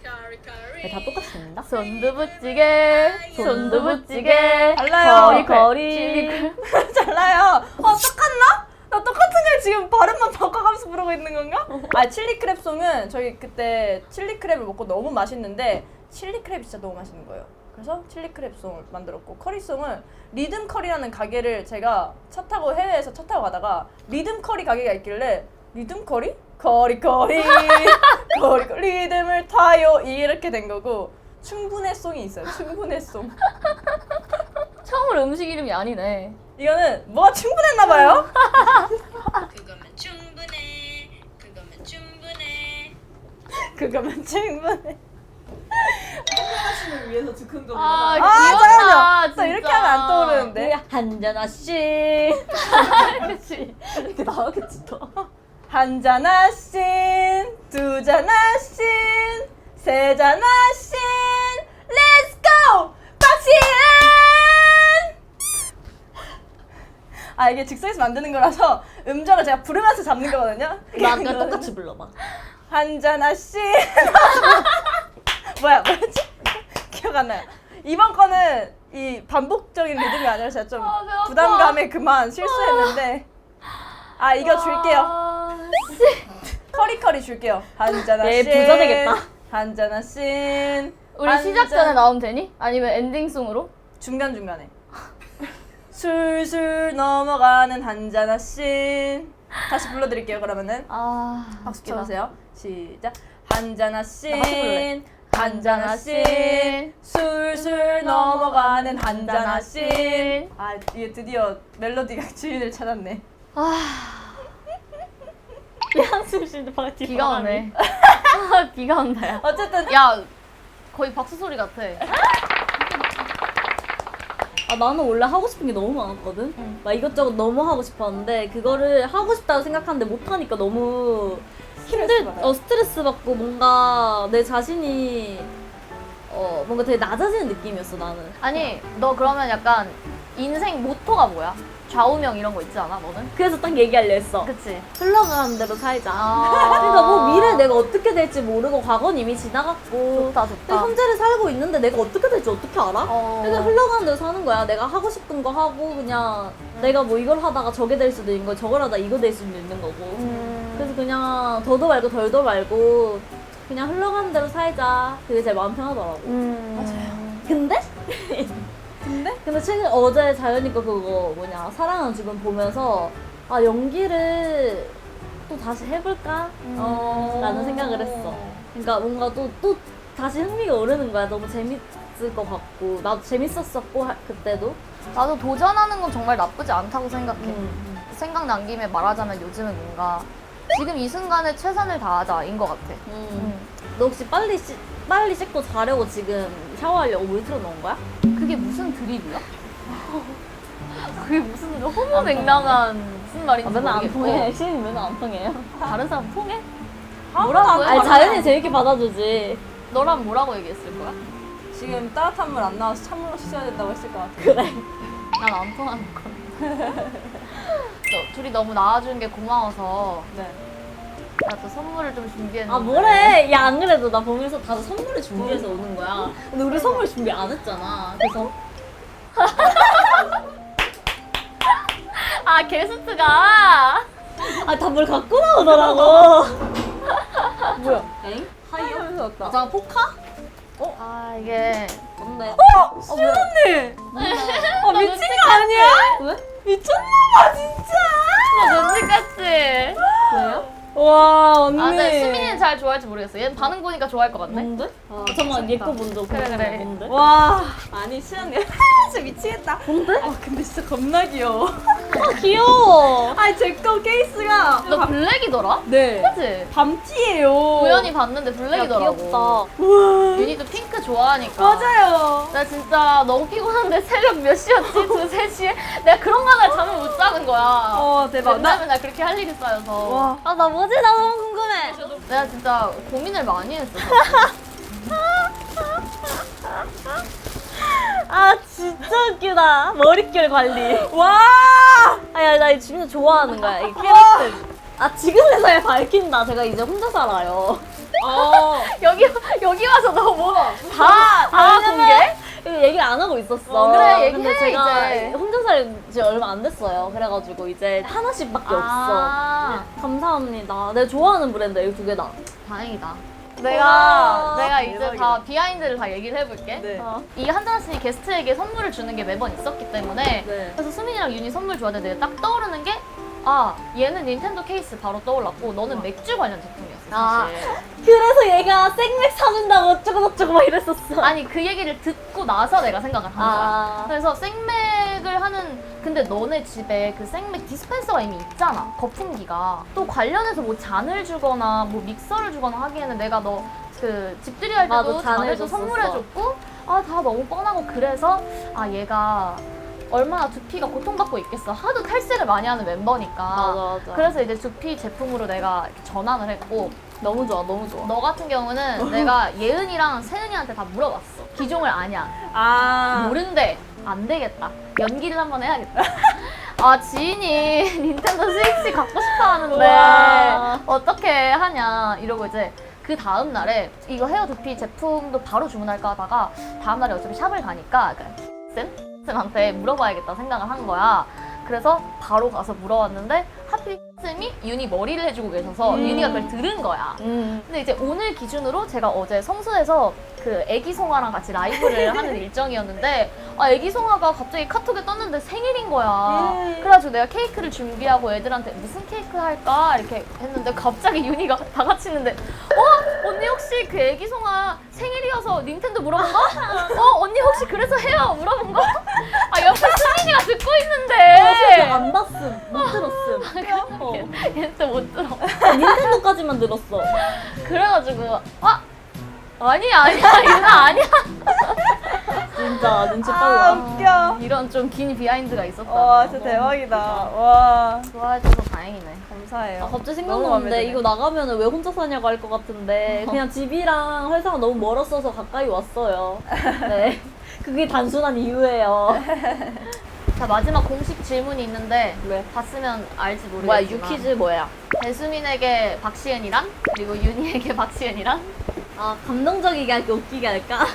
거리거리 다 똑같이 듣는다? 손두부찌개, 손두부찌개, 달라요. 거리. 달라요. 똑같나? 나 똑같은 걸 지금 발음만 바꿔가면서 부르고 있는 건가? 아 칠리 크랩 송은 저희 그때 칠리 크랩을 먹고 너무 맛있는데 칠리 크랩이 진짜 너무 맛있는 거예요. 그래서 칠리 크랩 송을 만들었고 커리송은 리듬 커리라는 가게를 제가 차 타고 해외에서 차 타고 가다가 리듬 커리 가게가 있길래 리듬 커리? 커리 리듬을 타요 이렇게 된 거고 충분해 송이 있어요. 충분해 송. 처음으로 음식 이름이 아니네. 이거는 뭐가 충분했나 봐요. 그거면 충분해 그거면 충분해 그거면 충분해. 을 위해서 즉흥 좀. 아, 잠깐만요. 진짜. 또 이렇게 하면 안 떠오르는데. 한잔 하씨. 그치. 이렇게 나오겠지 또. 한 잔 하신, 두 잔 하신, 세 잔 하신, 렛츠 고! 박시은! 아 이게 즉석에서 만드는 거라서 음정을 제가 부르면서 잡는 거거든요. 나랑 똑같이 불러봐. 한 잔 하신. 뭐였지? 기억 안 나요. 이번 거는 이 반복적인 리듬이 아니라 제가 좀 배고파. 부담감에 그만 실수했는데 아 이거 줄게요. 커리 줄게요. 한 잔 얘 하신. 부자 되겠다. 한 잔 하신. 우리 한 시작 잔- 전에 나오면 되니? 아니면 엔딩송으로? 중간중간에 술술 넘어가는 한 잔 하신. 다시 불러드릴게요. 그러면은 박수 웃기다. 쳐주세요. 시작. 한 잔 나 같이 부를래. 하신. 한 잔 하신. 술술 넘어가는 한 잔 하신. 아 이게 드디어 멜로디가 주인을 찾았네. 한숨 쉬는 파티. 비가 오네. 비가 온다, 야. 어쨌든 야, 거의 박수 소리 같아. 아 나는 원래 하고 싶은 게 너무 많았거든. 막 이것저것 너무 하고 싶었는데 그거를 하고 싶다고 생각하는데 못 하니까 너무 스트레스 받고 뭔가 내 자신이 뭔가 되게 낮아지는 느낌이었어 나는. 아니, 너 그러면 약간 인생 모토가 뭐야? 좌우명 이런 거 있지 않아 너는? 그래서 딱 얘기하려 했어. 그치. 흘러가는 대로 살자. 아. 그러니까 뭐 미래 내가 어떻게 될지 모르고 과거는 이미 지나갔고 좋다 근데 좋다. 현재를 살고 있는데 내가 어떻게 될지 어떻게 알아? 어. 그냥 흘러가는 대로 사는 거야. 내가 하고 싶은 거 하고 그냥 내가 뭐 이걸 하다가 저게 될 수도 있는 거 저걸 하다 이거 될 수도 있는 거고 그래서 그냥 더도 말고 덜도 말고 그냥 흘러가는 대로 살자. 그게 제일 마음 편하더라고. 맞아요. 근데? 근데 최근 어제 자연이 거 그거 뭐냐 사랑하는 주변 보면서 아 연기를 또 다시 해볼까? 라는 생각을 했어. 그러니까 뭔가 또 다시 흥미가 오르는 거야. 너무 재밌을 것 같고 나도 재밌었었고 그때도. 나도 도전하는 건 정말 나쁘지 않다고 생각해. 생각난 김에 말하자면 요즘은 뭔가 지금 이 순간에 최선을 다하자인 것 같아. 너 혹시 빨리 씻고 자려고 지금 샤워하려고 물 틀어놓은 거야? 그게 무슨 드립이야? 그게 무슨 허무맹랑한 무슨 말인지 맨날 안 모르겠고. 통해. 시인이 맨날 안 통해요. 다른 사람 통해? 뭐라고? 아니 자연이 재밌게 받아주지. 너랑 뭐라고 얘기했을 거야? 지금 따뜻한 물 안 나와서 찬물로 씻어야 된다고 했을 것 같아. 그래. 난 안 통하는 거. 둘이 너무 나와준 게 고마워서 네. 나 또 선물을 좀 준비했는데. 아 뭐래? 야 안 그래도 나 보면서 다들 선물을 준비해서 오는 거야. 근데 우리 선물 준비 안 했잖아. 그래서 아 게스트가 다 뭘 갖고 나오더라고. 뭐야? 엥? 하이어에서 왔다. 아, 잠깐 포카? 아 이게 뭔데? 언니! 아 미친 거 아니야? 왜? 미쳤나봐 진짜! 눈치같이. 왜요? 와 언니. 아 근데 수민이는 잘 좋아할지 모르겠어. 얘는 반응 보니까 좋아할 것 같네. 뭔데? 잠깐만 얘 거 먼저 그래, 궁금해. 그래. 뭔데? 와 아니 시연이 진짜 미치겠다. 뭔데? 아 근데 진짜 겁나 귀여워. 귀여워. 아니 제 거 케이스가 너 블랙이더라? 네 그치? 밤티예요. 우연히 봤는데 블랙이더라고. 귀엽다. 윤희도 핑크 좋아하니까. 맞아요. 나 진짜 너무 피곤한데 새벽 몇 시였지? 2, 3시에? 내가 그런 날 잠을 못 자는 거야. 대박. 맨날 맨날 그렇게 할 일이 쌓여서. 와. 아 나 뭐지? 나 너무 궁금해. 내가 진짜 고민을 많이 했어. 아 진짜 웃기다. 머릿결 관리. 와. 아야 나 진짜 좋아하는 거야. 이 캐릭터. 아 지금에서야 밝힌다. 제가 이제 혼자 살아요. 여기 와서 너 뭐, 다 왜냐면 공개? 이거 얘기를 안 하고 있었어. 그래, 얘기해, 근데 제가 이제. 혼자 살지 얼마 안 됐어요. 그래가지고 이제 하나씩밖에 아. 없어. 감사합니다. 내가 좋아하는 브랜드 이 두 개 다. 다행이다. 와, 내가 이제 대박이다. 다 비하인드를 다 얘기를 해볼게. 네. 이 한잔 씨 게스트에게 선물을 주는 게 매번 있었기 때문에 네. 그래서 수민이랑 윤이 선물 좋아하는데 딱 떠오르는 게 아 얘는 닌텐도 케이스 바로 떠올랐고 너는 맥주 관련 제품이었어 아. 사실. 그래서 얘가 생맥 사준다고 어쩌고저쩌고 막 이랬었어. 아니 그 얘기를 듣고 나서 내가 생각을 한 거야. 아. 그래서 생맥을 하는 근데 너네 집에 그 생맥 디스펜서가 이미 있잖아. 거품기가. 또 관련해서 뭐 잔을 주거나 뭐 믹서를 주거나 하기에는 내가 너 그 집들이 할 때도 맞아, 잔을 잔을 또 줬었어. 선물해줬고 아 다 너무 뻔하고 그래서 아 얘가 얼마나 두피가 고통받고 있겠어. 하도 탈색을 많이 하는 멤버니까. 맞아. 그래서 이제 두피 제품으로 내가 이렇게 전환을 했고 너무 좋아, 너무 좋아. 너 같은 경우는 내가 예은이랑 세은이한테 다 물어봤어. 기종을 아냐? 아. 모른대. 안 되겠다. 연기를 한번 해야겠다. 아 지인이 닌텐도 스위치 갖고 싶어 하는데 우와. 어떻게 하냐 이러고 이제 그 다음 날에 이거 헤어 두피 제품도 바로 주문할까 하다가 다음 날에 어차피 샵을 가니까 쌤한테 물어봐야겠다 생각을 한 거야. 그래서 바로 가서 물어봤는데 하필 쌤이 윤이 머리를 해주고 계셔서 윤이가 그걸 들은 거야. 근데 이제 오늘 기준으로 제가 어제 성수에서 그 애기 송아랑 같이 라이브를 하는 일정이었는데 아 애기 송아가 갑자기 카톡에 떴는데 생일인 거야. 그래가지고 내가 케이크를 준비하고 애들한테 무슨 케이크 할까 이렇게 했는데 갑자기 윤이가 다 같이 있는데 언니 혹시 그 애기 송아 생일이어서 닌텐도 물어본 거? 언니 혹시 그래서 해요 물어본 거? 아 옆에 수민이가 듣고 있는데 안 봤음, 못 들었음. 얘는 또 못 들어. 닌텐도까지만 들었어. 그래가지고 아니야 유나 아니야. 진짜 눈치 아 빨라. 웃겨. 이런 좀 긴 비하인드가 있었다. 와 진짜 대박이다. 와 좋아해줘서 다행이네. 감사해요. 아, 갑자기 너무 마음에 생각났는데 드네. 이거 나가면 왜 혼자 사냐고 할 것 같은데 그냥 집이랑 회사가 너무 멀었어서 가까이 왔어요. 네, 그게 단순한 이유예요. 자, 마지막 공식 질문이 있는데 네. 봤으면 알지 모르겠지만 뭐야 유퀴즈 뭐야? 배수민에게 박시은이랑 그리고 윤희에게 박시은이랑 아 감동적이게 할까 웃기게 할까?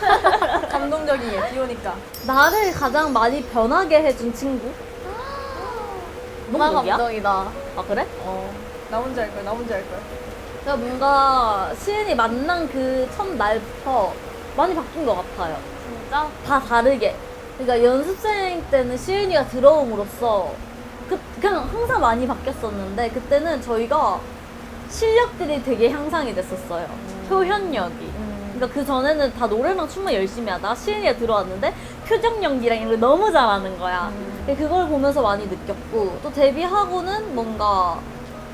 감동적이게 비 오니까. 나를 가장 많이 변하게 해준 친구? 정말 누구야? 감동이다. 아 그래? 나 혼자 할 거야. 나 혼자 할 거야. 제가 뭔가 시은이 만난 그 첫날부터 많이 바뀐 것 같아요. 진짜? 다 다르게. 그러니까 연습생 때는 시은이가 들어옴으로써 그냥 항상 많이 바뀌었었는데 그때는 저희가 실력들이 되게 향상이 됐었어요. 표현력이. 그러니까 그 전에는 다 노래랑 춤만 열심히 하다가 시은이가 들어왔는데 표정 연기랑 이런 걸 너무 잘하는 거야. 근데 그걸 보면서 많이 느꼈고 또 데뷔하고는 뭔가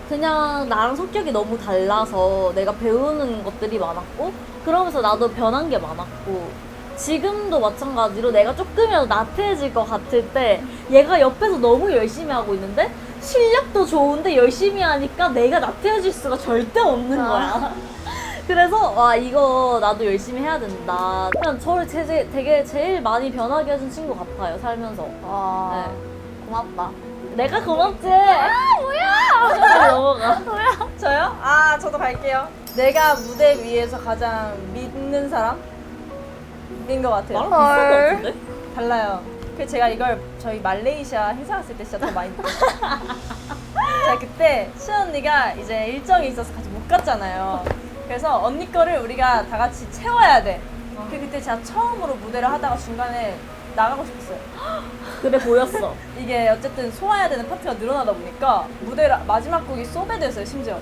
그냥 나랑 성격이 너무 달라서 내가 배우는 것들이 많았고 그러면서 나도 변한 게 많았고 지금도 마찬가지로 내가 조금이라도 나태해질 것 같을 때 얘가 옆에서 너무 열심히 하고 있는데 실력도 좋은데 열심히 하니까 내가 나태해질 수가 절대 없는 거야. 그래서 와 이거 나도 열심히 해야 된다. 그냥 저를 되게 제일 많이 변하게 해준 친구 같아요 살면서. 와 네. 고맙다. 내가 고맙지. 아 뭐야? 넘어가. 저요? 아 저도 갈게요. 내가 무대 위에서 가장 믿는 사람인 것 같아요. 나랑 비슷한 것 같은데? 달라요. 그래서 제가 이걸 저희 말레이시아 행사 갔을 때 진짜 더 많이 느꼈어요. 제가 그때 시은 언니가 이제 일정이 있어서 같이 못 갔잖아요. 그래서 언니 거를 우리가 다 같이 채워야 돼. 그때 제가 처음으로 무대를 하다가 중간에 나가고 싶었어요. 그래 보였어. 이게 어쨌든 소화해야 되는 파트가 늘어나다 보니까 무대 마지막 곡이 소배됐어요 심지어.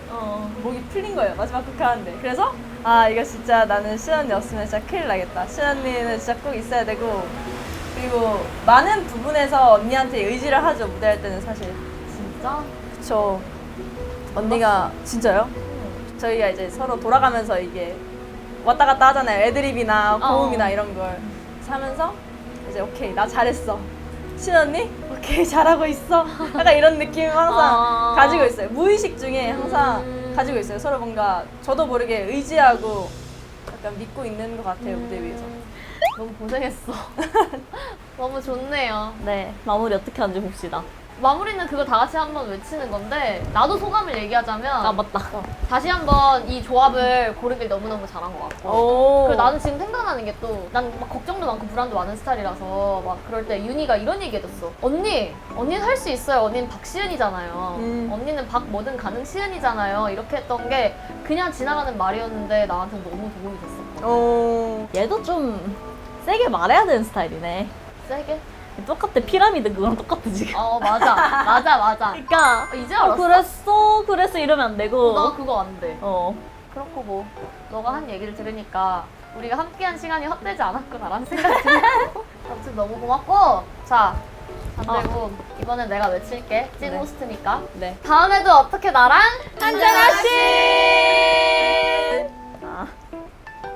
목이 풀린 거예요 마지막 곡 하는데. 그래서 아 이거 진짜 나는 시은 언니였으면 진짜 큰일 나겠다. 시은 언니는 진짜 꼭 있어야 되고 그리고 많은 부분에서 언니한테 의지를 하죠 무대할 때는 사실. 진짜? 그쵸. 언니가 진짜요? 저희가 이제 서로 돌아가면서 이게 왔다 갔다 하잖아요. 애드립이나 고음이나 이런 걸 하면서 이제 오케이 나 잘했어. 신 언니? 오케이 잘하고 있어. 약간 이런 느낌 항상 가지고 있어요. 무의식 중에 항상 가지고 있어요. 서로 뭔가 저도 모르게 의지하고 약간 믿고 있는 것 같아요 무대 위에서. 너무 고생했어. 너무 좋네요. 네 마무리 어떻게 하는지 봅시다. 마무리는 그거 다 같이 한번 외치는 건데 나도 소감을 얘기하자면 아 맞다. 다시 한번 이 조합을 고르길 너무너무 잘한 것 같고 오. 그리고 나는 지금 생각나는 게 또 난 막 걱정도 많고 불안도 많은 스타일이라서 막 그럴 때 윤희가 이런 얘기 해줬어. 언니는 할 수 있어요. 언니는 박시은이잖아요. 언니는 박 뭐든 가능 시은이잖아요. 이렇게 했던 게 그냥 지나가는 말이었는데 나한테 너무 도움이 됐었거든. 오. 얘도 좀 세게 말해야 되는 스타일이네. 세게? 똑같아. 피라미드 그거랑 똑같아 지금. 맞아. 그러니까 이제 알았어. 그랬어 이러면 안 되고. 나 그거 안 돼. 그렇고 뭐 너가 한 얘기를 들으니까 우리가 함께한 시간이 헛되지 않았구나라는 생각이 들고 아무튼 너무 고맙고 자 잠들고 이번엔 내가 외칠게 찐 네. 호스트니까 네. 다음에도 어떻게 나랑 한잔하시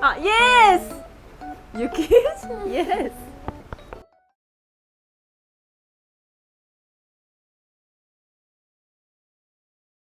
아 예스. You kiss? Yes.